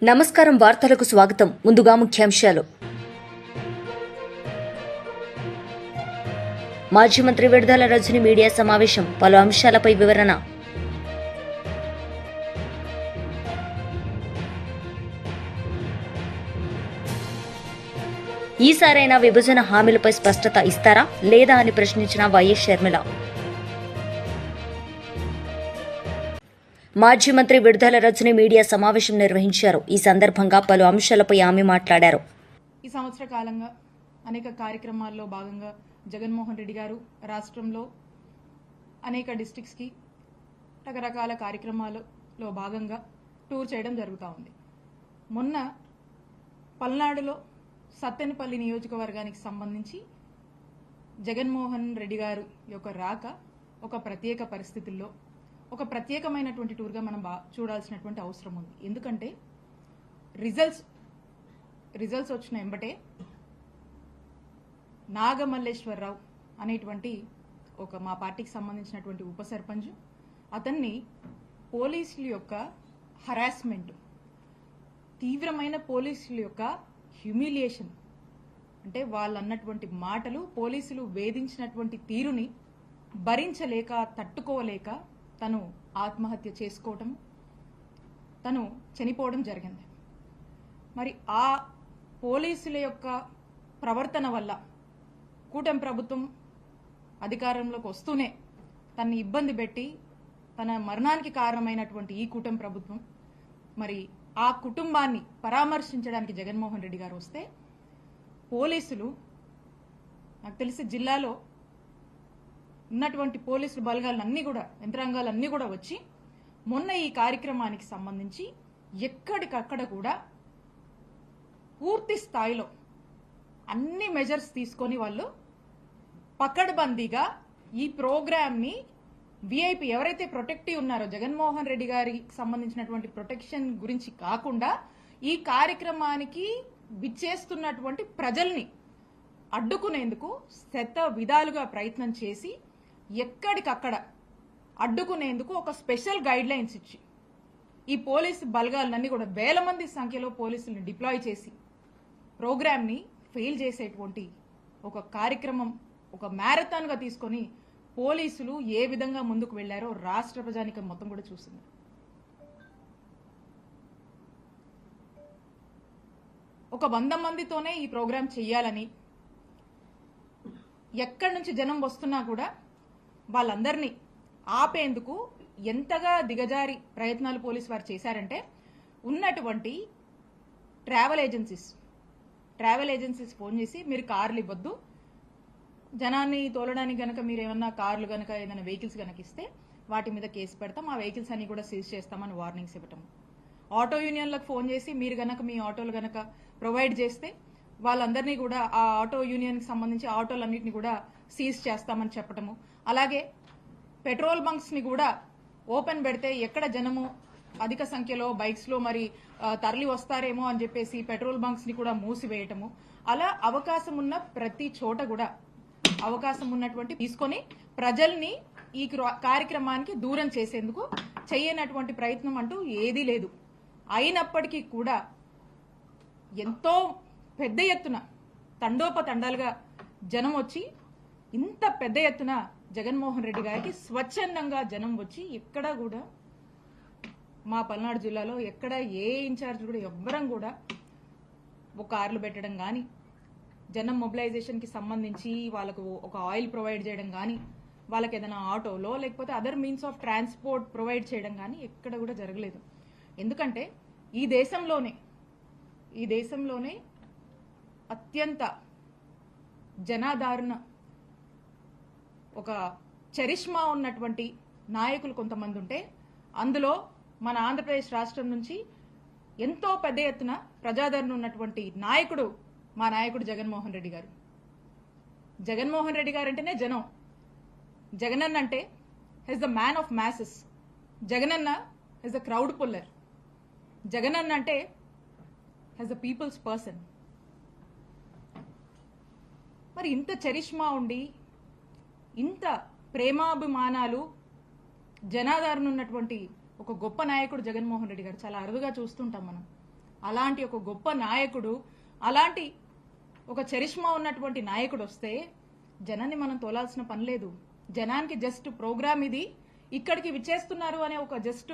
నమస్కారం. వార్తలకు స్వాగతం. ముందుగా ముఖ్యాంశాలు. మాజీ మంత్రి విడుదల రజని మీడియా సమావేశం, పలు అంశాలపై వివరణ. ఈసారైనా విభజన హామీలపై స్పష్టత ఇస్తారా లేదా అని ప్రశ్నించిన వైఎస్ షర్మిల. మాజీ మంత్రి విడుదల రజని మీడియా సమావేశం నిర్వహించారు. ఈ సందర్భంగా పలు అంశాలపై ఆమె మాట్లాడారు. ఈ సంవత్సర కాలంగా అనేక కార్యక్రమాల్లో భాగంగా జగన్మోహన్ రెడ్డి గారు రాష్ట్రంలో అనేక డిస్ట్రిక్ట్స్కి రకరకాల కార్యక్రమాలలో భాగంగా టూర్ చేయడం జరుగుతూ ఉంది. మొన్న పల్నాడులో సత్తెనపల్లి నియోజకవర్గానికి సంబంధించి జగన్మోహన్ రెడ్డి గారు యొక్క రాక ఒక ప్రత్యేక పరిస్థితుల్లో ఒక ప్రత్యేకమైనటువంటి టూర్గా మనం చూడాల్సినటువంటి అవసరం ఉంది. ఎందుకంటే రిజల్ట్స్ వచ్చిన ఎంబటే నాగమల్లేశ్వరరావు అనేటువంటి ఒక మా పార్టీకి సంబంధించినటువంటి ఉప సర్పంచ్, అతన్ని పోలీసుల యొక్క హరాస్మెంట్, తీవ్రమైన పోలీసుల యొక్క హ్యూమిలియేషన్, అంటే వాళ్ళు అన్నటువంటి మాటలు, పోలీసులు వేధించినటువంటి తీరుని భరించలేక తట్టుకోలేక తను ఆత్మహత్య చేసుకోవటం, తను చనిపోవడం జరిగింది. మరి ఆ పోలీసుల యొక్క ప్రవర్తన వల్ల కూటమి ప్రభుత్వం అధికారంలోకి వస్తూనే తనని ఇబ్బంది పెట్టి తన మరణానికి కారణమైనటువంటి ఈ కూటమి ప్రభుత్వం మరి ఆ కుటుంబాన్ని పరామర్శించడానికి జగన్మోహన్ రెడ్డి గారు వస్తే పోలీసులు, నాకు తెలిసి జిల్లాలో ఉన్నటువంటి పోలీసులు బలగాలన్నీ కూడా, యంత్రాంగాలన్నీ కూడా వచ్చి మొన్న ఈ కార్యక్రమానికి సంబంధించి ఎక్కడికక్కడ కూడా పూర్తి స్థాయిలో అన్ని మెజర్స్ తీసుకొని వాళ్ళు పకడ్బందీగా ఈ ప్రోగ్రామ్ని విఐపి ఎవరైతే ప్రొటెక్టివ్ ఉన్నారో జగన్మోహన్ రెడ్డి గారికి సంబంధించినటువంటి ప్రొటెక్షన్ గురించి కాకుండా ఈ కార్యక్రమానికి విచ్చేస్తున్నటువంటి ప్రజల్ని అడ్డుకునేందుకు శత విధాలుగా ప్రయత్నం చేసి ఎక్కడికక్కడ అడ్డుకునేందుకు ఒక స్పెషల్ గైడ్ లైన్స్ ఇచ్చి ఈ పోలీసు బలగాలన్నీ కూడా వేల మంది సంఖ్యలో పోలీసుల్ని డిప్లాయ్ చేసి ప్రోగ్రామ్ని ఫెయిల్ చేసేటువంటి ఒక కార్యక్రమం, ఒక మ్యారథాన్గా తీసుకొని పోలీసులు ఏ విధంగా ముందుకు వెళ్లారో రాష్ట్ర ప్రజానికం మొత్తం కూడా చూసింది. ఒక 100 మందితోనే ఈ ప్రోగ్రాం చెయ్యాలని, ఎక్కడి నుంచి జనం వస్తున్నా కూడా వాళ్ళందరినీ ఆపేందుకు ఎంతగా దిగజారి ప్రయత్నాలు పోలీసు వారు చేశారంటే, ఉన్నటువంటి ట్రావెల్ ఏజెన్సీస్ ఫోన్ చేసి మీరు కార్లు ఇవ్వద్దు, జనాన్ని తోలడానికి గనక మీరు ఏమన్నా కార్లు గనక ఏదైనా వెహికల్స్ గనక ఇస్తే వాటి మీద కేసు పెడతాం, ఆ వెహికల్స్ అన్ని కూడా సీజ్ చేస్తామని వార్నింగ్స్ ఇవ్వటం. ఆటో యూనియన్లకు ఫోన్ చేసి మీరు గనక మీ ఆటోలు గనక ప్రొవైడ్ చేస్తే వాళ్ళందరినీ కూడా ఆ ఆటో యూనియన్కి సంబంధించి ఆటోలన్నింటినీ కూడా సీజ్ చేస్తామని చెప్పటము. అలాగే పెట్రోల్ బంక్స్ని కూడా ఓపెన్ పెడితే ఎక్కడ జనము అధిక సంఖ్యలో బైక్స్లో మరి తరలి వస్తారేమో అని చెప్పేసి పెట్రోల్ బంక్స్ని కూడా మూసివేయటము. అలా అవకాశం ఉన్న ప్రతి చోట కూడా అవకాశం ఉన్నటువంటి తీసుకొని ప్రజల్ని ఈ కార్యక్రమానికి దూరం చేసేందుకు చేయనటువంటి ప్రయత్నం అంటూ ఏదీ లేదు. అయినప్పటికీ కూడా ఎంతో పెద్ద ఎత్తున తండోపతండాలుగా జనం వచ్చి, ఇంత పెద్ద ఎత్తున జగన్మోహన్ రెడ్డి గారికి స్వచ్ఛందంగా జనం వచ్చి, ఎక్కడా కూడా మా పల్నాడు జిల్లాలో ఎక్కడ ఏ ఇన్ఛార్జ్ కూడా ఎవ్వరం కూడా ఒక కార్లు పెట్టడం కానీ, జనం మొబిలైజేషన్కి సంబంధించి వాళ్ళకు ఒక ఆయిల్ ప్రొవైడ్ చేయడం కానీ, వాళ్ళకి ఏదైనా ఆటోలో లేకపోతే other means of transport provide చేయడం కానీ ఎక్కడ కూడా జరగలేదు. ఎందుకంటే ఈ దేశంలోనే అత్యంత జనాదరణ, ఒక చరిష్మా ఉన్నటువంటి నాయకులు కొంతమంది ఉంటే, అందులో మన ఆంధ్రప్రదేశ్ రాష్ట్రం నుంచి ఎంతో పెద్ద ఎత్తున ప్రజాదరణ ఉన్నటువంటి నాయకుడు మా నాయకుడు జగన్మోహన్ రెడ్డి గారు. జగన్మోహన్ రెడ్డి గారు అంటేనే జనం. జగనన్న అంటే he's the man of masses. Jagananna he's the crowd puller. Jagananna అంటే హెస్ ద పీపుల్స్ పర్సన్. మరి ఇంత చరిష్మా ఉండి, ఇంత ప్రేమాభిమానాలు, జనాదరణ ఉన్నటువంటి ఒక గొప్ప నాయకుడు జగన్మోహన్ రెడ్డి గారు చాలా అరుదుగా చూస్తుంటాం మనం. అలాంటి ఒక గొప్ప నాయకుడు, అలాంటి ఒక చరిష్మా ఉన్నటువంటి నాయకుడు వస్తే జనాన్ని మనం తోలాల్సిన పని లేదు. జనానికి జస్ట్ ప్రోగ్రామ్ ఇది, ఇక్కడికి విచ్చేస్తున్నారు అనే ఒక జస్ట్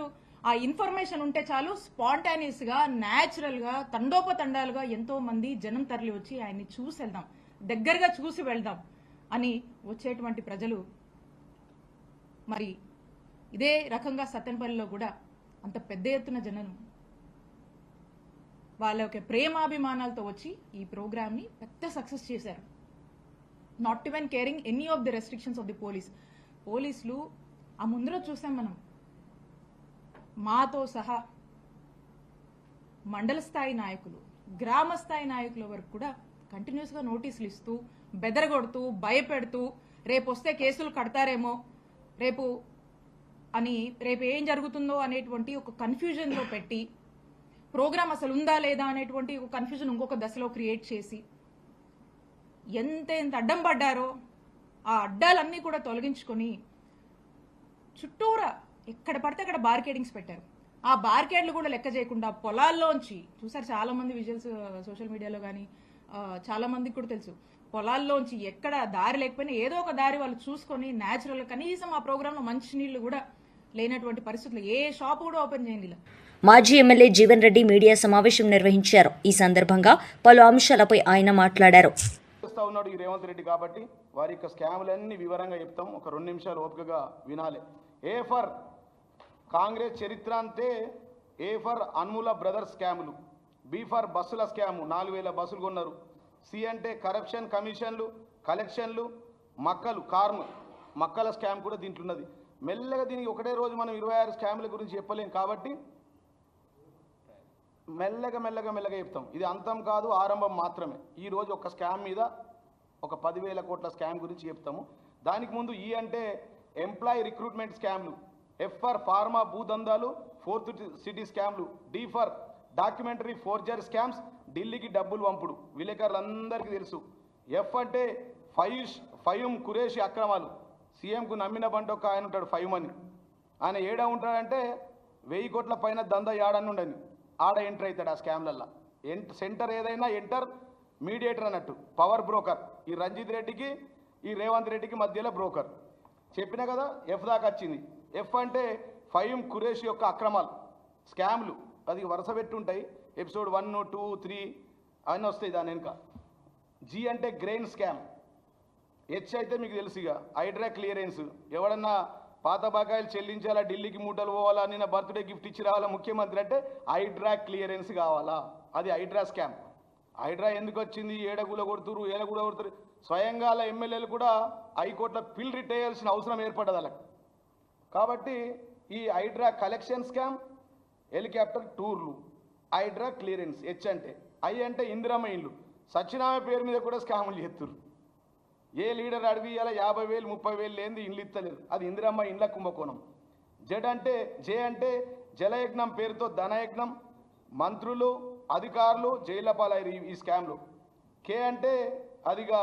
ఆ ఇన్ఫర్మేషన్ ఉంటే చాలు, స్పాంటానియస్ గా, న్యాచురల్ గా, తండోపతండాలుగా ఎంతో మంది జనం తరలి వచ్చి ఆయన్ని చూసి వెళ్దాం, దగ్గరగా చూసి వెళ్దాం అని వచ్చేటువంటి ప్రజలు మరి ఇదే రకంగా సత్తెనపల్లిలో కూడా అంత పెద్ద ఎత్తున జనం వాళ్ళ యొక్క ప్రేమాభిమానాలతో వచ్చి ఈ ప్రోగ్రామ్ని పెద్ద సక్సెస్ చేశారు. Not even caring any of the restrictions of the పోలీసులు ఆ ముందర చూసాం మనం, మాతో సహా మండల స్థాయి నాయకులు, గ్రామ స్థాయి నాయకుల వరకు కూడా కంటిన్యూస్గా నోటీసులు ఇస్తూ, బెదరగొడుతూ, భయపెడుతూ, రేపు వస్తే కేసులు కడతారేమో, రేపు ఏం జరుగుతుందో అనేటువంటి ఒక కన్ఫ్యూజన్లో పెట్టి, ప్రోగ్రామ్ అసలు ఉందా లేదా అనేటువంటి ఒక కన్ఫ్యూజన్ ఇంకొక దశలో క్రియేట్ చేసి ఎంత అడ్డం పడ్డారో ఆ అడ్డాలన్నీ కూడా తొలగించుకొని చుట్టూరా ఎక్కడ పడితే అక్కడ బార్కేడింగ్స్ పెట్టారు. ఆ బార్కేడ్లు కూడా లెక్క చేయకుండా పొలాల్లోంచి చూసారు, చాలా మంది విజువల్స్ సోషల్ మీడియాలో కానీ చాలా మందికి కూడా తెలుసు, పొలాల్లోంచి ఎక్కడ దారి లేకపోయినా ఏదో ఒక దారి వాళ్ళు చూసుకొని న్యాచురల్గా కనీసం ఆ ప్రోగ్రాంలో మంచినీళ్లు కూడా లేనటువంటి పరిస్థితులు, ఏ షాప్ కూడా ఓపెన్ చేయండి. మాజీ ఎమ్మెల్యే జీవన్ రెడ్డి మీడియా సమావేశం నిర్వహించారు. ఈ సందర్భంగా పలు అంశాలపై ఆయన మాట్లాడారు. ఉన్నాడు ఈ రేవంత్ రెడ్డి కాబట్టి వారి యొక్క స్కాములన్నీ వివరంగా చెప్తాం, ఒక 2 నిమిషాలు ఓపికగా వినాలి. ఏ ఫర్ కాంగ్రెస్ చరిత్ర అంతే, ఏ ఫర్ అన్ముల బ్రదర్స్ స్కాములు, బి ఫర్ బస్సుల స్కాము, 4000 బస్సులు కొన్నారు, సి అంటే కరప్షన్, కమిషన్లు, కలెక్షన్లు, మక్కల స్కామ్ కూడా దీంట్లో ఉన్నది. మెల్లగా దీనికి ఒకటే రోజు మనం 26 స్కాముల గురించి చెప్పలేం కాబట్టి మెల్లగా చెప్తాం. ఇది అంతం కాదు, ఆరంభం మాత్రమే. ఈరోజు ఒక స్కామ్ మీద ఒక 10,000 కోట్ల స్కామ్ గురించి చెప్తాము. దానికి ముందు ఈ అంటే ఎంప్లాయీ రిక్రూట్మెంట్ స్కామ్లు, ఎఫ్ ఫర్ ఫార్మా భూదందాలు, 4th సిటీ స్కామ్లు, D for documentary forger scams, ఢిల్లీకి డబ్బులు పంపుడు, విలేకరులందరికీ తెలుసు. ఎఫ్ అంటే ఫయూమ్ ఖురేషి అక్రమాలు, సీఎంకు నమ్మిన బంట ఒక ఆయన ఉంటాడు ఫయూమ్ అని, ఆయన ఏడా ఉంటాడంటే 1000 కోట్ల పైన దందా ఏడని ఉండని ఆడ ఎంటర్ అవుతాడు ఆ స్కామ్లల్లో. సెంటర్ ఏదైనా ఎంటర్ మీడియేటర్ అన్నట్టు, పవర్ బ్రోకర్. ఈ రంజిత్ రెడ్డికి ఈ రేవంత్ రెడ్డికి మధ్యలో బ్రోకర్. చెప్పినా కదా, ఎఫ్ దాకా వచ్చింది. ఎఫ్ అంటే ఫయూమ్ ఖురేషి యొక్క అక్రమాలు, స్కామ్లు, అది వరుస పెట్టుంటాయి, ఎపిసోడ్ 1, 2, 3 అన్నీ వస్తాయి దాని వెనుక. జీ అంటే గ్రెయిన్ స్కామ్. హెచ్ అయితే మీకు తెలుసు ఇక హైడ్రా క్లియరెన్స్, ఎవడన్నా పాత బకాయిలు చెల్లించాలా, ఢిల్లీకి మూటలు పోవాలా, నిన్న బర్త్డే గిఫ్ట్ ఇచ్చి రావాలా ముఖ్యమంత్రి అంటే హైడ్రా క్లియరెన్స్ కావాలా, అది హైడ్రా స్కామ్. హైడ్రా ఎందుకు వచ్చింది, ఏడగుల కొడుతురు, స్వయంగా ఎమ్మెల్యేలు కూడా హైకోర్టులో పిల్ రిట్ వేయాల్సిన అవసరం ఏర్పడ్డది వాళ్ళకి. కాబట్టి ఈ హైడ్రా కలెక్షన్ స్కామ్, హెలికాప్టర్ టూర్లు, హైడ్రా క్లియరెన్స్. హెచ్ అంటే, ఐ అంటే ఇందిరమ్మ ఇండ్లు, సత్యనారాయణ పేరు మీద కూడా స్కాములు చేస్తున్నారు. ఏ లీడర్ అడిగి ఇలా 50,000 30,000 లేనిది ఇండ్లు ఇస్తలేరు, అది ఇందిరమ్మ ఇండ్ల కుంభకోణం. జే అంటే జలయజ్ఞం పేరుతో ధనయజ్ఞం, మంత్రులు అధికారులు జైళ్ల పాలయ్యారు ఈ స్కామ్లు. కే అంటే అదిగా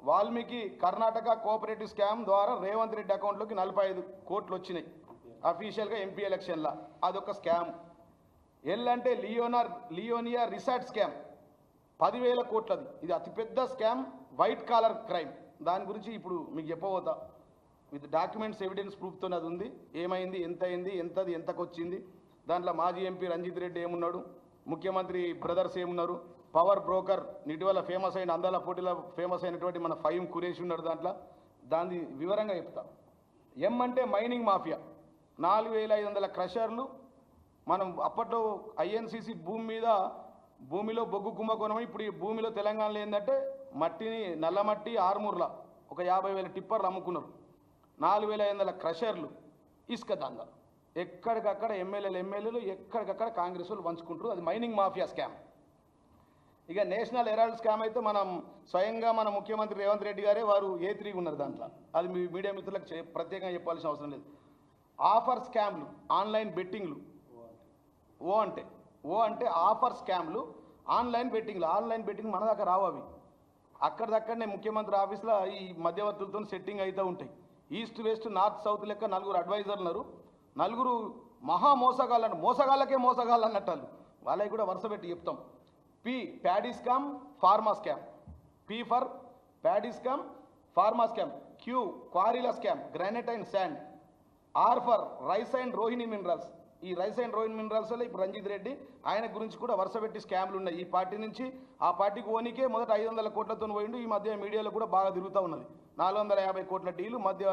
వాల్మీకి కర్ణాటక కోఆపరేటివ్ స్కామ్ ద్వారా రేవంత్ రెడ్డి అకౌంట్లోకి 45 కోట్లు వచ్చినాయి అఫీషియల్గా ఎంపీ ఎలక్షన్లో, అదొక స్కామ్. ఎల్ అంటే లియోనియా రిసార్ట్ స్కామ్, 10,000 కోట్లది. ఇది అతిపెద్ద స్కామ్, వైట్ కాలర్ క్రైమ్. దాని గురించి ఇప్పుడు మీకు చెప్పబోతా, విత్ డాక్యుమెంట్స్ ఎవిడెన్స్ ప్రూఫ్తో అది ఉంది. ఏమైంది, ఎంత అయింది, ఎంతకు వచ్చింది, దాంట్లో మాజీ ఎంపీ రంజిత్ రెడ్డి ఏమున్నాడు, ముఖ్యమంత్రి బ్రదర్స్ ఏమున్నారు, పవర్ బ్రోకర్ ఇటీవల ఫేమస్ అయిన అందాల పోటీలో ఫేమస్ అయినటువంటి మన ఫయూమ్ ఖురేషి ఉన్నాడు దాంట్లో, దాన్ని వివరంగా చెప్తా. ఎం అంటే మైనింగ్ మాఫియా, 4,500 క్రషర్లు. మనం అప్పట్లో ఐఎన్సీసీ భూమిలో బొగ్గు కుంభకోణం. ఇప్పుడు ఈ భూమిలో తెలంగాణలో ఏంటంటే మట్టిని, నల్లమట్టి ఆర్మూర్లా ఒక 50,000 టిప్పర్లు అమ్ముకున్నారు, 4,500 క్రషర్లు, ఇసుక దందా. ఎక్కడికక్కడ ఎమ్మెల్యేలు ఎక్కడికక్కడ కాంగ్రెస్ వాళ్ళు పంచుకుంటారు, అది మైనింగ్ మాఫియా స్కామ్. ఇక నేషనల్ హెరాల్డ్ స్కామ్ అయితే మనం స్వయంగా మన ముఖ్యమంత్రి రేవంత్ రెడ్డి గారే వారు A3 ఉన్నారు దాంట్లో, అది మీ మీడియా మిత్రులకు ప్రత్యేకంగా చెప్పాల్సిన అవసరం లేదు. ఆఫర్ స్కామ్లు, ఆన్లైన్ బెట్టింగ్లు, ఓ అంటే ఆఫర్ స్కామ్లు, ఆన్లైన్ బెట్టింగ్ మన దాకా రావు, అవి అక్కడిదక్కడనే ముఖ్యమంత్రి ఆఫీస్లో ఈ మధ్యవర్తులతో సెట్టింగ్ అవుతూ ఉంటాయి. ఈస్ట్ వెస్ట్ నార్త్ సౌత్ లెక్క 4 అడ్వైజర్లు ఉన్నారు, 4 మహా మోసగాళ్ళు అన్నట్టు వాళ్ళు వాళ్ళకి కూడా వరుస పెట్టి చెప్తాం. P paddy scam pharma scam, P for paddy scam pharma scam, Q క్వారీల scam granite and sand, R for rice and Rohini minerals. ఈ రైస్ అండ్ రోహిణి మినరల్స్లో ఇప్పుడు రంజిత్ రెడ్డి ఆయన గురించి కూడా వరుస పెట్టి స్కామ్లు ఉన్నాయి. ఈ పార్టీ నుంచి ఆ పార్టీకి ఓనికే మొదట 500 కోట్లతో పోయిండు. ఈ మధ్య మీడియాలో కూడా బాగా తిరుగుతూ ఉన్నది. 450 కోట్ల డీలు మధ్య.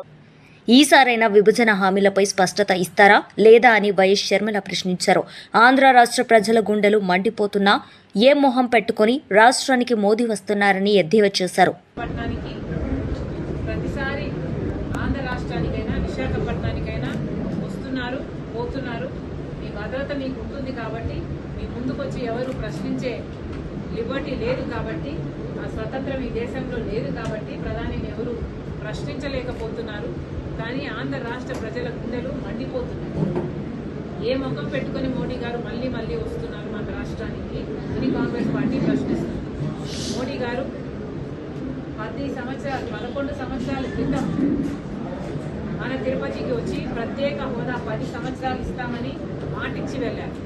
ఈసారైనా విభజన హామీలపై స్పష్టత ఇస్తారా లేదా అని వైఎస్ షర్మిల ప్రశ్నించారు. ఆంధ్ర రాష్ట్ర ప్రజల గుండెలు మండిపోతున్నా ఏ మొహం పెట్టుకుని రాష్ట్రానికి మోదీ వస్తున్నారని ఎద్దేవా చేశారు. ప్రతిసారి ఆంధ్ర రాష్ట్రానికైనా విశాఖపట్నానికైనా వస్తున్నారు, పోతున్నారు. మీ భద్రత మీకు ఉంటుంది కాబట్టి మీ ముందుకొచ్చి ఎవరు ప్రశ్నించే లిబర్టీ లేదు కాబట్టి, ఆ స్వతంత్రం ఈ దేశంలో లేదు కాబట్టి ప్రధానిని ఎవరు ప్రశ్నించలేకపోతున్నారు. కానీ ఆంధ్ర రాష్ట్ర ప్రజల గుండెలు మండిపోతున్నారు. ఏ ముఖం పెట్టుకుని మోడీ గారు మళ్ళీ మళ్ళీ వస్తున్నారు మన రాష్ట్రానికి అని కాంగ్రెస్ పార్టీ ప్రశ్నిస్తుంది. మోడీ గారు 11 సంవత్సరాల క్రితం మన తిరుపతికి వచ్చి ప్రత్యేక హోదా 10 సంవత్సరాలు ఇస్తామని మాటిచ్చి వెళ్ళారు.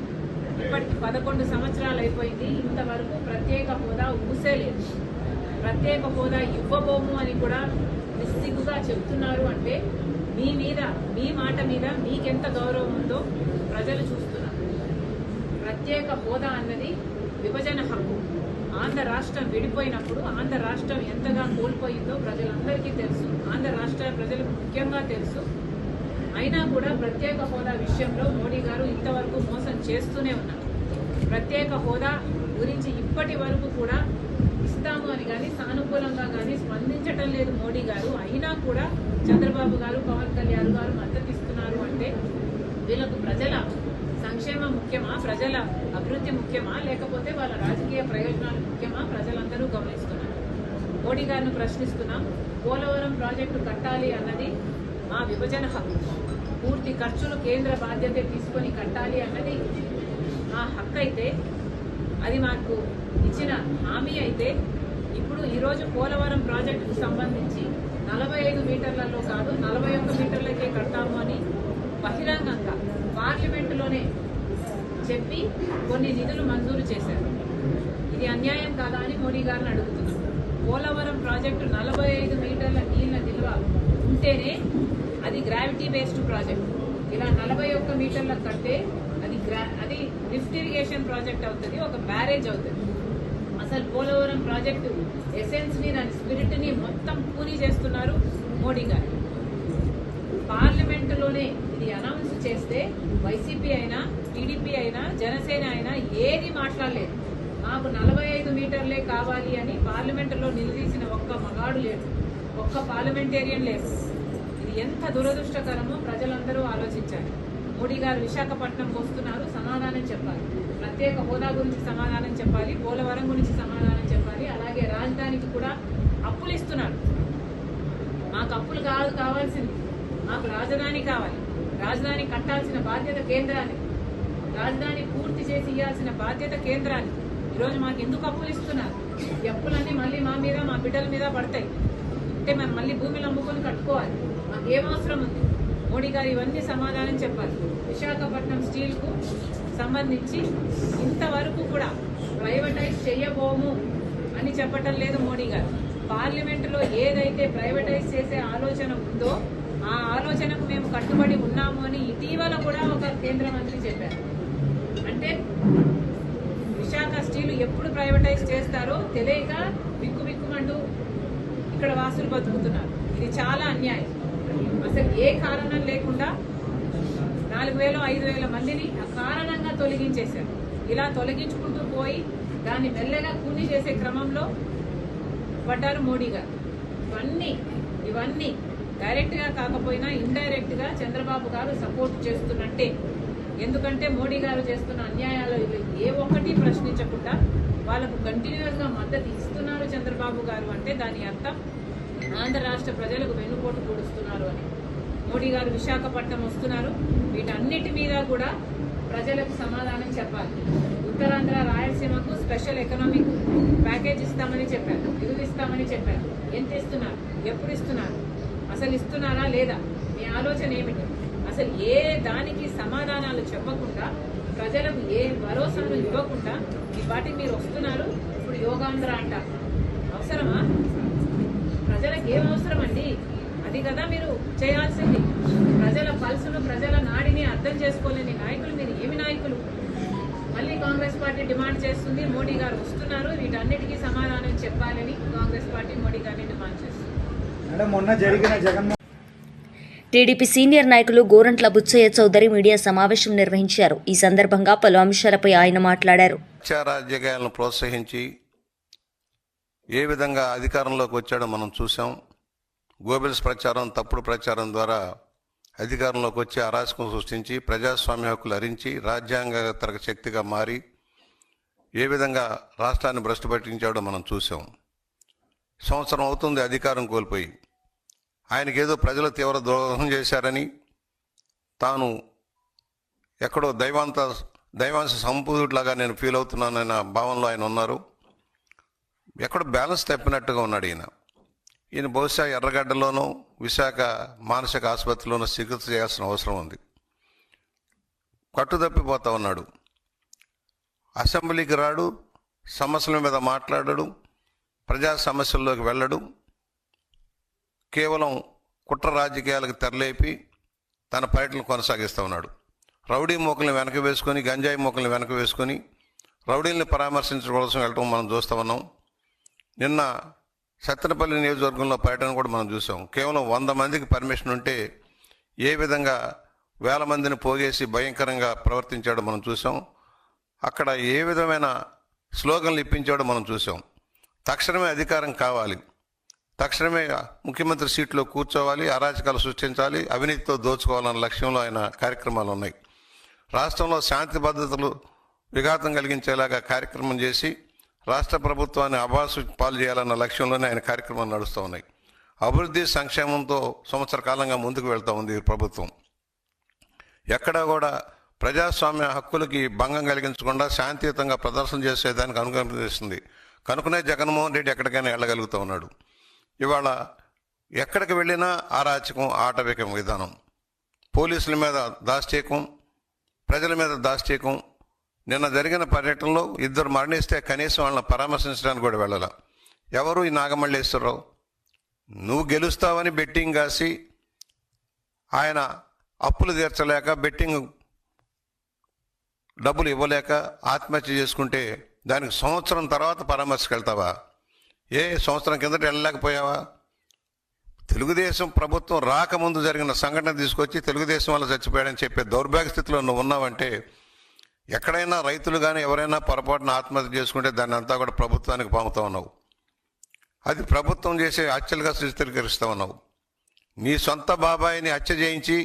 ఇప్పటికి 11 సంవత్సరాలు అయిపోయింది. ఇంతవరకు ప్రత్యేక హోదా ఊసేలేదు. ప్రత్యేక హోదా ఇవ్వబోము అని కూడా నిస్సిగ్గుగా చెప్తున్నారు. అంటే మీ మీద, మీ మాట మీద మీకెంత గౌరవం ఉందో ప్రజలు చూస్తున్నారు. ప్రత్యేక హోదా అన్నది విభజన హక్కు. ఆంధ్ర రాష్ట్రం విడిపోయినప్పుడు ఆంధ్ర రాష్ట్రం ఎంతగా కోల్పోయిందో ప్రజలందరికీ తెలుసు. ఆంధ్ర రాష్ట్ర ప్రజలకు ముఖ్యంగా తెలుసు. అయినా కూడా ప్రత్యేక హోదా విషయంలో మోడీ గారు ఇంతవరకు మోసం చేస్తూనే ఉన్నారు. ప్రత్యేక హోదా గురించి ఇప్పటి వరకు కూడా ఇస్తాము అని కానీ సానుకూలంగా కానీ స్పందించటం లేదు మోడీ గారు. అయినా కూడా చంద్రబాబు గారు, పవన్ కళ్యాణ్ గారు మద్దతు ఇస్తున్నారు. అంటే వీళ్ళకు ప్రజల సంక్షేమం ముఖ్యమా, ప్రజల అభివృద్ధి ముఖ్యమా, లేకపోతే వాళ్ళ రాజకీయ ప్రయోజనాలు ముఖ్యమా ప్రజలందరూ గమనిస్తున్నారు. మోడీ గారిని ప్రశ్నిస్తున్నాం. పోలవరం ప్రాజెక్టు కట్టాలి అన్నది మా విభజన హక్కు. పూర్తి ఖర్చులు కేంద్ర బాధ్యత తీసుకొని కట్టాలి అన్నది మా హక్కు. అయితే అది మాకు ఇచ్చిన హామీ అయితే ఇప్పుడు ఈరోజు పోలవరం ప్రాజెక్టుకు సంబంధించి 45 మీటర్లలో కాదు 41 మీటర్లకే కడతాము అని బహిరంగంగా పార్లమెంటులోనే చెప్పి కొన్ని నిధులు మంజూరు చేశారు. ఇది అన్యాయం కాదా అని మోడీ గారిని అడుగుతున్నాం. పోలవరం ప్రాజెక్టు 45 మీటర్ల నీళ్ల నిల్వ ఉంటేనే అది గ్రావిటీ బేస్డ్ ప్రాజెక్ట్. ఇలా 41 మీటర్ల కడితే అది లిఫ్ట్ ఇరిగేషన్ ప్రాజెక్ట్ అవుతుంది, ఒక బ్యారేజ్ అవుతుంది. అసలు పోలవరం ప్రాజెక్టు ఎసెన్స్ ని, దాని స్పిరిట్ ని మొత్తం పూని చేస్తున్నారు మోడీ గారు. పార్లమెంటులోనే ఇది అనౌన్స్ చేస్తే వైసీపీ అయినా, టీడీపీ అయినా, జనసేన అయినా ఏది మాట్లాడలేదు. మాకు 45 మీటర్లే కావాలి అని పార్లమెంటులో నిలదీసిన ఒక్క మగాడు లేడు, ఒక్క పార్లమెంటేరియన్ లేదు. ఇది ఎంత దురదృష్టకరమో ప్రజలందరూ ఆలోచించారు. మోడీ గారు విశాఖపట్నంకి వస్తున్నారు, సమాధానం చెప్పాలి. ప్రత్యేక హోదా గురించి సమాధానం చెప్పాలి, పోలవరం గురించి సమాధానం చెప్పాలి. అలాగే రాజధానికి కూడా అప్పులు ఇస్తున్నారు. మాకు అప్పులు కావాల్సింది, మాకు రాజధాని కావాలి. రాజధాని కట్టాల్సిన బాధ్యత కేంద్రానికి, రాజధాని పూర్తి చేసి ఇవ్వాల్సిన బాధ్యత కేంద్రానికి. ఈరోజు మాకు ఎందుకు అప్పులు ఇస్తున్నారు? ఈ అప్పులన్నీ మళ్ళీ మా మీద, మా బిడ్డల మీద పడతాయి. అంటే మనం మళ్ళీ భూమిని అమ్ముకొని కట్టుకోవాలి. మాకు ఏం అవసరం ఉంది? మోడీ గారు ఇవన్నీ సమాధానం చెప్పాలి. విశాఖపట్నం స్టీల్కు సంబంధించి ఇంతవరకు కూడా ప్రైవేటైజ్ చేయబోము అని చెప్పటం లేదు మోడీ గారు. పార్లమెంటులో ఏదైతే ప్రైవేటైజ్ చేసే ఆలోచన ఉందో ఆ ఆలోచనకు మేము కట్టుబడి ఉన్నాము అని ఇటీవల కూడా ఒక కేంద్ర మంత్రి చెప్పారు. అంటే విశాఖ స్టీల్ ఎప్పుడు ప్రైవేటైజ్ చేస్తారో తెలియక బిక్కుబిక్కుమంటూ ఇక్కడ వాసులు బతుకుతున్నారు. ఇది చాలా అన్యాయం. అసలు ఏ కారణం లేకుండా 4,000 5,000 మందిని అకారణంగా తొలగించేశారు. ఇలా తొలగించుకుంటూ పోయి దాన్ని మెల్లగా కూని చేసే క్రమంలో పడ్డారు మోడీ గారు. ఇవన్నీ డైరెక్ట్ గా కాకపోయినా ఇండైరెక్ట్ గా చంద్రబాబు గారు సపోర్ట్ చేస్తున్నట్టే. ఎందుకంటే మోడీ గారు చేస్తున్న అన్యాయాలు ఏ ఒక్కటి ప్రశ్నించకుండా వాళ్ళకు కంటిన్యూస్ గా మద్దతు ఇస్తున్నారు చంద్రబాబు గారు. అంటే దాని అర్థం ఆంధ్ర రాష్ట్ర ప్రజలకు వెన్నుపోటు పొడుస్తున్నారు అని. మోడీ గారు విశాఖపట్నం వస్తున్నారు. వీటన్నిటి మీద కూడా ప్రజలకు సమాధానం చెప్పాలి. ఉత్తరాంధ్ర, రాయలసీమకు స్పెషల్ ఎకనామిక్ ప్యాకేజ్ ఇస్తామని చెప్పారు, నిధులు ఇస్తామని చెప్పారు. ఎంత ఇస్తున్నారు? ఎప్పుడు ఇస్తున్నారు? అసలు ఇస్తున్నారా లేదా? మీ ఆలోచన ఏమిటి? అసలు ఏ దానికి సమాధానాలు చెప్పకుండా ప్రజలకు ఏ భరోసాను ఇవ్వకుండా ఈ పార్టీ మీరు వస్తున్నారు. ఇప్పుడు యోగాంధ్ర అంట అవసరమా? ప్రజలకు ఏం అవసరం అండి? అది కదా మీరు చేయాల్సింది. ప్రజల పల్సును, ప్రజల నాడిని అర్థం చేసుకోలేని నాయకులు మీరు ఏమి నాయకులు? మళ్ళీ కాంగ్రెస్ పార్టీ డిమాండ్ చేస్తుంది, మోడీ గారు వస్తున్నారు, వీటన్నిటికీ సమాధానం చెప్పాలని కాంగ్రెస్ పార్టీ మోడీ గారిని డిమాండ్ చేస్తుంది. మొన్న జరిగిన జగన్మోహన్ టీడీపీ సీనియర్ నాయకులు గోరంట్ల బుచ్చయ్య చౌదరి మీడియా సమావేశం నిర్వహించారు. ఈ సందర్భంగా పలు అంశాలపై ఆయన మాట్లాడారు. రాజకీయాలను ప్రోత్సహించి ఏ విధంగా అధికారంలోకి వచ్చాడో మనం చూసాం. గోబెల్స్ ప్రచారం, తప్పుడు ప్రచారం ద్వారా అధికారంలోకి వచ్చి అరాచకం సృష్టించి ప్రజాస్వామ్య హక్కులు హరించి రాజ్యాంగేతర శక్తిగా మారి ఏ విధంగా రాష్ట్రాన్ని భ్రష్టు పట్టించాడో మనం చూసాం. సంవత్సరం అవుతుంది అధికారం కోల్పోయి. ఆయనకేదో ప్రజలు తీవ్ర ద్రోహం చేశారని, తాను ఎక్కడో దైవాంశ సంపూర్ణలాగా నేను ఫీల్ అవుతున్నానన్న భావనలో ఆయన ఉన్నారు. ఎక్కడో బ్యాలెన్స్ తప్పినట్టుగా ఉన్నాడు ఈయన బహుశా ఎర్రగడ్డలోనూ విశాఖ మానసిక ఆసుపత్రిలోనూ చికిత్స చేయాల్సిన అవసరం ఉంది. కట్టుదప్పిపోతా ఉన్నాడు. అసెంబ్లీకి రాడు, సమస్యల మీద మాట్లాడడు, ప్రజా సమస్యల్లోకి వెళ్ళడు. కేవలం కుట్ర రాజకీయాలకు తెరలేపి తన పర్యటన కొనసాగిస్తూ ఉన్నాడు. రౌడీ మోకల్ని వెనక వేసుకొని, గంజాయి మోకల్ని వెనక వేసుకొని రౌడీల్ని పరామర్శించడం కోసం వెళ్ళటం మనం చూస్తూ ఉన్నాం. నిన్న సత్తెనపల్లి నియోజకవర్గంలో పర్యటన కూడా మనం చూసాం. కేవలం 100 మందికి పర్మిషన్ ఉంటే ఏ విధంగా 1000 మందిని పోగేసి భయంకరంగా ప్రవర్తించాడో మనం చూసాం. అక్కడ ఏ విధమైన స్లోగన్లు ఇప్పించాడో మనం చూసాం. తక్షణమే అధికారం కావాలి, తక్షణమే ముఖ్యమంత్రి సీట్లో కూర్చోవాలి, అరాచకాలు సృష్టించాలి, అవినీతితో దోచుకోవాలన్న లక్ష్యంలో ఆయన కార్యక్రమాలు ఉన్నాయి. రాష్ట్రంలో శాంతి భద్రతలు విఘాతం కలిగించేలాగా కార్యక్రమం చేసి రాష్ట్ర ప్రభుత్వాన్ని అబాసు పాలు చేయాలన్న లక్ష్యంలోనే ఆయన కార్యక్రమాలు నడుస్తూ ఉన్నాయి. అభివృద్ధి సంక్షేమంతో సంవత్సర కాలంగా ముందుకు వెళ్తూ ఉంది ఈ ప్రభుత్వం. ఎక్కడా కూడా ప్రజాస్వామ్య హక్కులకి భంగం కలిగించకుండా శాంతియుతంగా ప్రదర్శన చేసేదానికి అనుమతిస్తుంది. కనుకనే జగన్మోహన్ రెడ్డి ఎక్కడికైనా వెళ్ళగలుగుతూ ఉన్నాడు. ఇవాళ ఎక్కడికి వెళ్ళినా అరాచకం, ఆటవికం విధానం, పోలీసుల మీద దాష్టీకం, ప్రజల మీద దాష్టీకం. నిన్న జరిగిన పర్యటనలో 2 మరణిస్తే కనీసం వాళ్ళని పరామర్శించడానికి కూడా వెళ్ళాల. ఎవరు? ఈ నాగమల్లేశ్వరరావు. నువ్వు గెలుస్తావని బెట్టింగ్ కాసి ఆయన అప్పులు తీర్చలేక, బెట్టింగ్ డబ్బులు ఇవ్వలేక ఆత్మహత్య చేసుకుంటే దానికి సంవత్సరం తర్వాత పరామర్శకు వెళ్తావా? సంవత్సరం కిందట వెళ్ళలేకపోయావా? తెలుగుదేశం ప్రభుత్వం రాకముందు జరిగిన సంఘటన తీసుకొచ్చి తెలుగుదేశం వల్ల చచ్చిపోయాడని చెప్పే దౌర్భాగ్య స్థితిలో నువ్వు ఉన్నావంటే, ఎక్కడైనా రైతులు కానీ ఎవరైనా పొరపాటున ఆత్మహత్య చేసుకుంటే దాన్ని అంతా కూడా ప్రభుత్వానికి పంపుతా ఉన్నావు. అది ప్రభుత్వం చేసే హత్యలుగా చిత్రీకరిస్తూ ఉన్నావు. నీ సొంత బాబాయిని హత్య చేయించి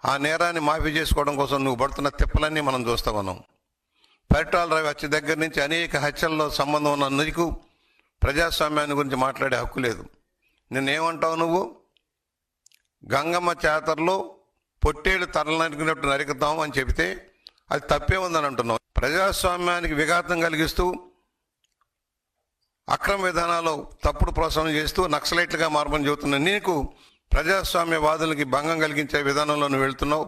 ఆ నేరాన్ని మాఫీ చేసుకోవడం కోసం నువ్వు పడుతున్న తిప్పలన్నీ మనం చూస్తూ ఉన్నాం. పరిటాల రవి హత్య దగ్గర నుంచి అనేక హత్యల్లో సంబంధం ఉన్న నీకు ప్రజాస్వామ్యాన్ని గురించి మాట్లాడే హక్కు లేదు. నిన్నేమంటావు నువ్వు? గంగమ్మ జాతరలో పొట్టేళ్ళు తరలినట్టు నరుకుతాం అని చెబితే అది తప్పే ఉందని అంటున్నావు. ప్రజాస్వామ్యానికి విఘాతం కలిగిస్తూ, అక్రమ విధానాలు తప్పుడు ప్రోత్సాహం చేస్తూ నక్సలైట్లుగా మారమని చెబుతున్నా నీకు ప్రజాస్వామ్యవాదులకి భంగం కలిగించే విధానంలో నువ్వు వెళ్తున్నావు.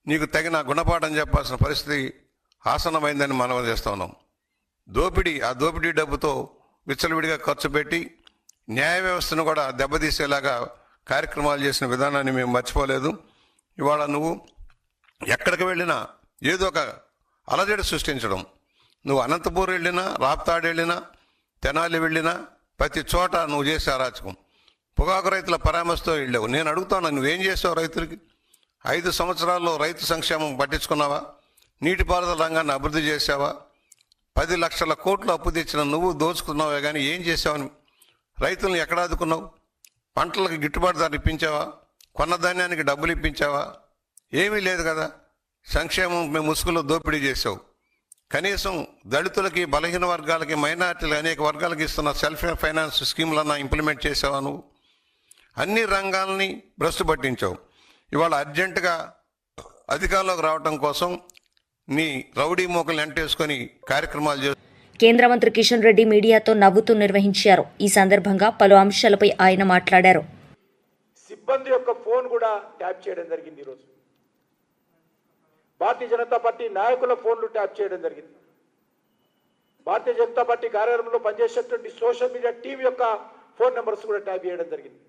నీకు తగిన గుణపాఠం చెప్పాల్సిన పరిస్థితి ఆసన్నమైందని మనం చేస్తూ ఉన్నాం. ఆ దోపిడీ డబ్బుతో విచ్చలవిడిగా ఖర్చు పెట్టి న్యాయ వ్యవస్థను కూడా దెబ్బతీసేలాగా కార్యక్రమాలు చేసిన విధానాన్ని మేము మర్చిపోలేదు. ఇవాళ నువ్వు ఎక్కడికి వెళ్ళినా ఏదో ఒక అలజడి సృష్టించడం. నువ్వు అనంతపూర్ వెళ్ళినా, రాప్తాడు వెళ్ళినా, తెనాలి వెళ్ళినా ప్రతి చోట నువ్వు చేసే అరాచకం. పొగాకు రైతుల పరామర్శతో వెళ్ళావు. నేను అడుగుతాను, నువ్వేం చేసావు రైతులకి? 5 సంవత్సరాల్లో రైతు సంక్షేమం పట్టించుకున్నావా? నీటిపారుదల రంగాన్ని అభివృద్ధి చేసావా? 10 లక్షల కోట్లు అప్పు తెచ్చిన నువ్వు దోచుకున్నావే కానీ ఏం చేసావని? రైతులను ఎక్కడ ఆదుకున్నావు? పంటలకు గిట్టుబాటు ధర ఇప్పించావా? కొన్న ధాన్యానికి డబ్బులు ఇప్పించావా? ఏమీ లేదు కదా. సంక్షేమం మేము ముసుగులో దోపిడీ చేసావు. కనీసం దళితులకి, బలహీన వర్గాలకి, మైనార్టీలు అనేక వర్గాలకి ఇస్తున్న సెల్ఫ్ ఫైనాన్స్ స్కీములన్నా ఇంప్లిమెంట్ చేసావా నువ్వు? అన్ని రంగాలని భ్రష్టు పట్టించావు. ఇవాళ అర్జెంటుగా అధికారంలోకి రావడం కోసం నీ రౌడీ మోకల్ని అంటేసుకొని కార్యక్రమాలు చేస్తూ కేంద్ర మంత్రి కిషన్ రెడ్డి మీడియాతో నవ్వుతూ నిర్వహించారు. ఈ సందర్భంగా పలు అంశాలపై ఆయన మాట్లాడారు. సిబ్బంది యొక్క ఫోన్ కూడా ట్యాప్ చేయడం జరిగింది. ఈరోజు భారతీయ జనతా పార్టీ నాయకుల ఫోన్లు ట్యాప్ చేయడం జరిగింది. భారతీయ జనతా పార్టీ కార్యాలయంలో పనిచేసేటువంటి సోషల్ మీడియా టీం యొక్క ఫోన్ నెంబర్స్ కూడా ట్యాప్ చేయడం జరిగింది.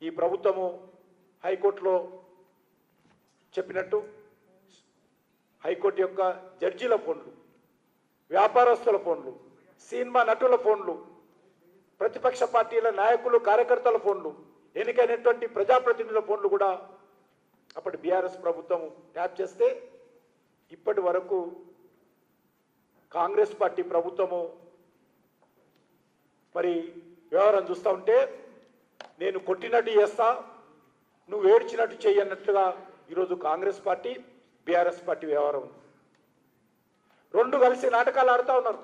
ఈ ప్రభుత్వము హైకోర్టులో చెప్పినట్టు హైకోర్టు యొక్క జడ్జీల ఫోన్లు, వ్యాపారస్తుల ఫోన్లు, సినిమా నటుల ఫోన్లు, ప్రతిపక్ష పార్టీల నాయకులు కార్యకర్తల ఫోన్లు, ఎన్నికైనటువంటి ప్రజాప్రతినిధుల ఫోన్లు కూడా అప్పటి బీఆర్ఎస్ ప్రభుత్వం ట్యాప్ చేస్తే ఇప్పటి వరకు కాంగ్రెస్ పార్టీ ప్రభుత్వము మరి వ్యవహారం చూస్తూ ఉంటే నేను కొట్టినట్టు చేస్తా, నువ్వు ఏడ్చినట్టు చేయన్నట్లుగా ఈరోజు కాంగ్రెస్ పార్టీ బీఆర్ఎస్ పార్టీ వ్యవహారం ఉంది. రెండు కలిసి నాటకాలు ఆడుతూ ఉన్నారు.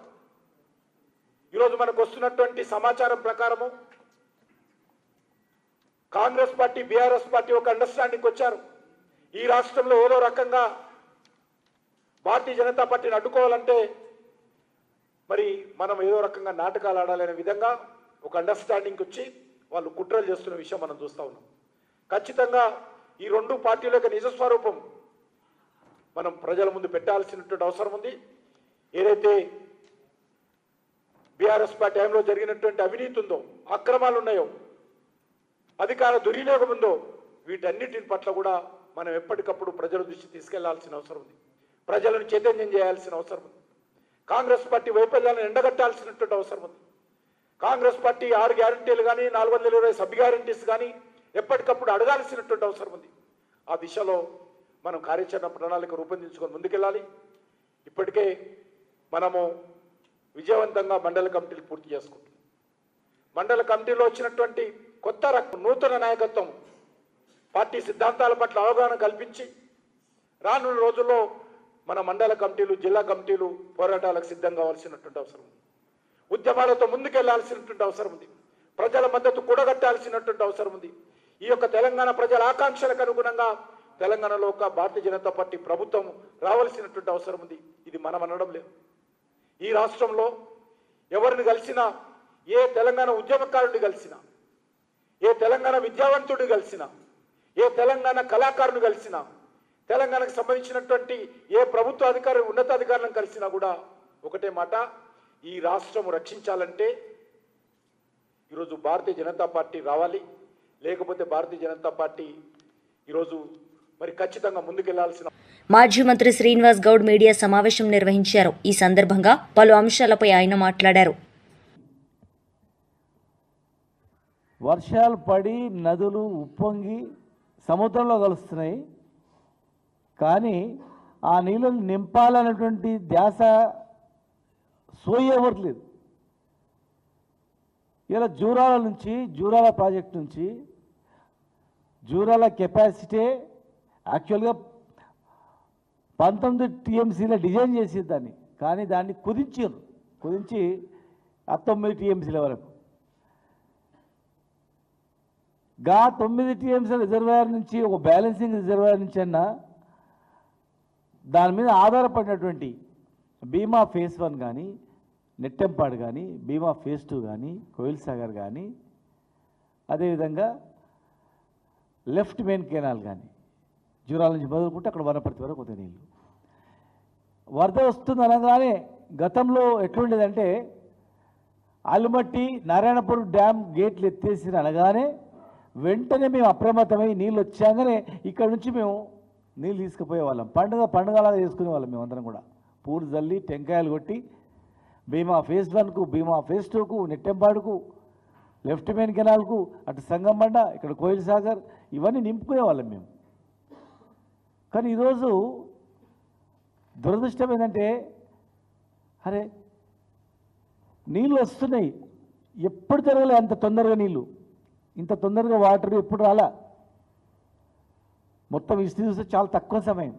ఈరోజు మనకు వస్తున్నటువంటి సమాచారం ప్రకారము కాంగ్రెస్ పార్టీ బీఆర్ఎస్ పార్టీ ఒక అండర్స్టాండింగ్ వచ్చారు. ఈ రాష్ట్రంలో ఏదో రకంగా భారతీయ జనతా పార్టీని అడ్డుకోవాలంటే మరి మనం ఏదో రకంగా నాటకాలు ఆడాలనే విధంగా ఒక అండర్స్టాండింగ్ వచ్చి వాళ్ళు కుట్రలు చేస్తున్న విషయం మనం చూస్తూ ఉన్నాం. ఖచ్చితంగా ఈ రెండు పార్టీల యొక్క నిజస్వరూపం మనం ప్రజల ముందు పెట్టాల్సినటువంటి అవసరం ఉంది. ఏదైతే బీఆర్ఎస్ పార్టీ టైంలో జరిగినటువంటి అవినీతి ఉందో, అక్రమాలు ఉన్నాయో, అధికార దుర్వినియోగం ఉందో, వీటన్నిటిని పట్ల కూడా మనం ఎప్పటికప్పుడు ప్రజల దృష్టి తీసుకెళ్లాల్సిన అవసరం ఉంది. ప్రజలను చైతన్యం చేయాల్సిన అవసరం ఉంది. కాంగ్రెస్ పార్టీ వైఫల్యాలను ఎండగట్టాల్సినటువంటి అవసరం ఉంది. కాంగ్రెస్ పార్టీ 6 గ్యారంటీలు కానీ 420 సబ్ గ్యారంటీస్ కానీ ఎప్పటికప్పుడు అడగాల్సినటువంటి అవసరం ఉంది. ఆ దిశలో మనం కార్యాచరణ ప్రణాళిక రూపొందించుకొని ముందుకెళ్ళాలి. ఇప్పటికే మనము విజయవంతంగా మండల కమిటీలు పూర్తి చేసుకుంటున్నాం. మండల కమిటీలో వచ్చినటువంటి కొత్త నూతన నాయకత్వం పార్టీ సిద్ధాంతాల పట్ల అవగాహన కల్పించి రానున్న రోజుల్లో మన మండల కమిటీలు, జిల్లా కమిటీలు పోరాటాలకు సిద్ధం కావాల్సినటువంటి అవసరం ఉంది. ఉద్యమాలతో ముందుకెళ్లాల్సినటువంటి అవసరం ఉంది. ప్రజల మద్దతు కూడగట్టాల్సినటువంటి అవసరం ఉంది. ఈ యొక్క తెలంగాణ ప్రజల ఆకాంక్షలకు అనుగుణంగా తెలంగాణలో ఒక భారతీయ జనతా పార్టీ ప్రభుత్వం రావాల్సినటువంటి అవసరం ఉంది. ఇది మనం అనడం లేదు. ఈ రాష్ట్రంలో ఎవరిని కలిసినా, ఏ తెలంగాణ ఉద్యమకారుడిని కలిసినా, ఏ తెలంగాణ విద్యావంతుడిని కలిసినా, ఏ తెలంగాణ కళాకారుని కలిసినా, తెలంగాణకు సంబంధించినటువంటి ఏ ప్రభుత్వ అధికారి, ఉన్నతాధికారులను కలిసినా కూడా ఒకటే మాట, ఈ రాష్ట్రం రక్షించాలంటే ఈరోజు భారతీయ జనతా పార్టీ రావాలి. లేకపోతే భారతీయ జనతా పార్టీ ఈరోజు మరి ఖచ్చితంగా ముందుకెళ్లాల్సిన. మాజీ మంత్రి శ్రీనివాస్ గౌడ్ మీడియా సమావేశం నిర్వహించారు. ఈ సందర్భంగా పలు అంశాలపై ఆయన మాట్లాడారు. వర్షాలు పడి నదులు ఉప్పొంగి సముద్రంలో కలుస్తున్నాయి, కానీ ఆ నీళ్ళను నింపాలన్నటువంటి ధ్యాస సోయవట్లేదు. ఇలా జూరాల ప్రాజెక్ట్ నుంచి జూరాల కెపాసిటీ యాక్చువల్గా 19 TMCలో డిజైన్ చేసేది దాన్ని, కానీ దాన్ని కుదించి 9 TMCల వరకు. 9 TMC రిజర్వాయర్ నుంచి ఒక బ్యాలెన్సింగ్ రిజర్వాయర్ నుంచి అన్నా దాని మీద ఆధారపడినటువంటి భీమా ఫేజ్ 1 కానీ, నెట్టెంపాడు కానీ, భీమా ఫేజ్ 2 కానీ, కోయిల్ సాగర్ కానీ, అదేవిధంగా లెఫ్ట్ మెయిన్ కెనాల్ కానీ, జూరాల నుంచి మొదలుకుంటే అక్కడ వనపర్తి వరకు కొత్త నీళ్ళు. వరద వస్తుంది అనగానే గతంలో ఎట్లుండేదంటే ఆలుమట్టి నారాయణపురం డ్యామ్ గేట్లు ఎత్తేసి అనగానే వెంటనే మేము అప్రమత్తమై నీళ్ళు వచ్చాగానే ఇక్కడ నుంచి మేము నీళ్ళు తీసుకుపోయేవాళ్ళం. పండుగలాగా చేసుకునేవాళ్ళం మేమందరం కూడా. పూలు జల్లి టెంకాయలు కొట్టి భీమా ఫేజ్ 1కు, భీమా ఫేజ్ 2కు, నెట్టెంపాడుకు, లెఫ్ట్ మెయిన్ కెనాల్కు, అటు సంగంబండ, ఇక్కడ కోయిల్ సాగర్, ఇవన్నీ నింపుకునేవాళ్ళం మేము. కానీ ఈరోజు దురదృష్టం ఏంటంటే, అరే నీళ్ళు వస్తున్నాయి, ఎప్పుడు జరగలే అంత తొందరగా నీళ్ళు, ఇంత తొందరగా వాటర్ ఎప్పుడు రాలా. మొత్తం హిస్టరీ చూస్తే చాలా తక్కువ సమయం,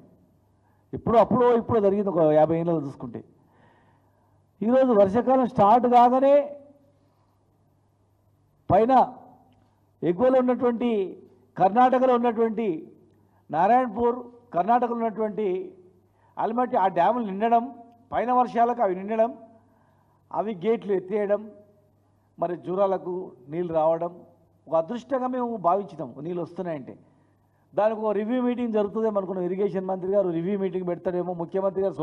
ఇప్పుడు జరిగింది ఒక 50 ఏళ్ళలో చూసుకుంటే. ఈరోజు వర్షాకాలం స్టార్ట్ కాగానే పైన ఎగువలో ఉన్నటువంటి కర్ణాటకలో ఉన్నటువంటి నారాయణపూర్, కర్ణాటకలో ఉన్నటువంటి ఆల్మట్టి ఆ డ్యాములు నిండడం, పైన వర్షాలకు అవి నిండడం, అవి గేట్లు ఎత్తేయడం, మరి జూరాలకు నీళ్ళు రావడం ఒక అదృష్టంగా మేము భావించినాం నీళ్ళు వస్తున్నాయంటే. దానికి ఒక రివ్యూ మీటింగ్ జరుగుతుందేమో అనుకున్నాం. ఇరిగేషన్ మంత్రి గారు రివ్యూ మీటింగ్ పెడతాడేమో. ముఖ్యమంత్రి గారు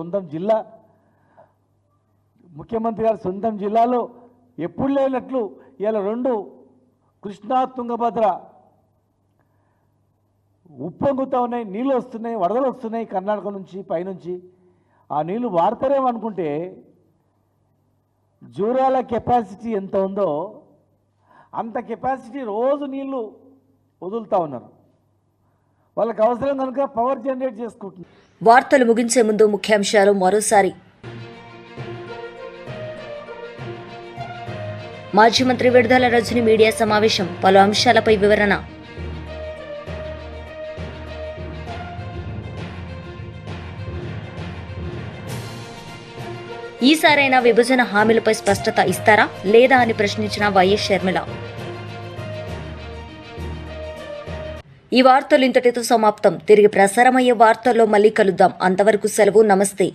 సొంతం జిల్లాలో ఎప్పుడు లేనట్లు ఇలా 2 కృష్ణా తుంగభద్ర ఉప్పొంగుతూ ఉన్నాయి, నీళ్ళు వస్తున్నాయి, వరదలు వస్తున్నాయి కర్ణాటక నుంచి పైనుంచి. ఆ నీళ్లు వాడతారేమో అనుకుంటే జూరాల కెపాసిటీ ఎంత ఉందో అంత కెపాసిటీ రోజు నీళ్లు వదులుతూ ఉన్నారు. వాళ్ళకి అవసరం కనుక పవర్ జనరేట్ చేసుకుంటున్నారు. వార్తలు ముగించే ముందు ముఖ్యాంశాలు మరోసారి. మాజీ మంత్రి విడుదల రజని మీడియా సమావేశం, పలు అంశాలపై వివరణ. ఈసారైనా విభజన హామీలపై స్పష్టత ఇస్తారా లేదా అని ప్రశ్నించిన వైఎస్ షర్మిల. ఈ వార్తలు ఇంతటితో సమాప్తం. తిరిగి ప్రసారమయ్యే వార్తల్లో మళ్ళీ కలుద్దాం. అంతవరకు సెలవు. నమస్తే.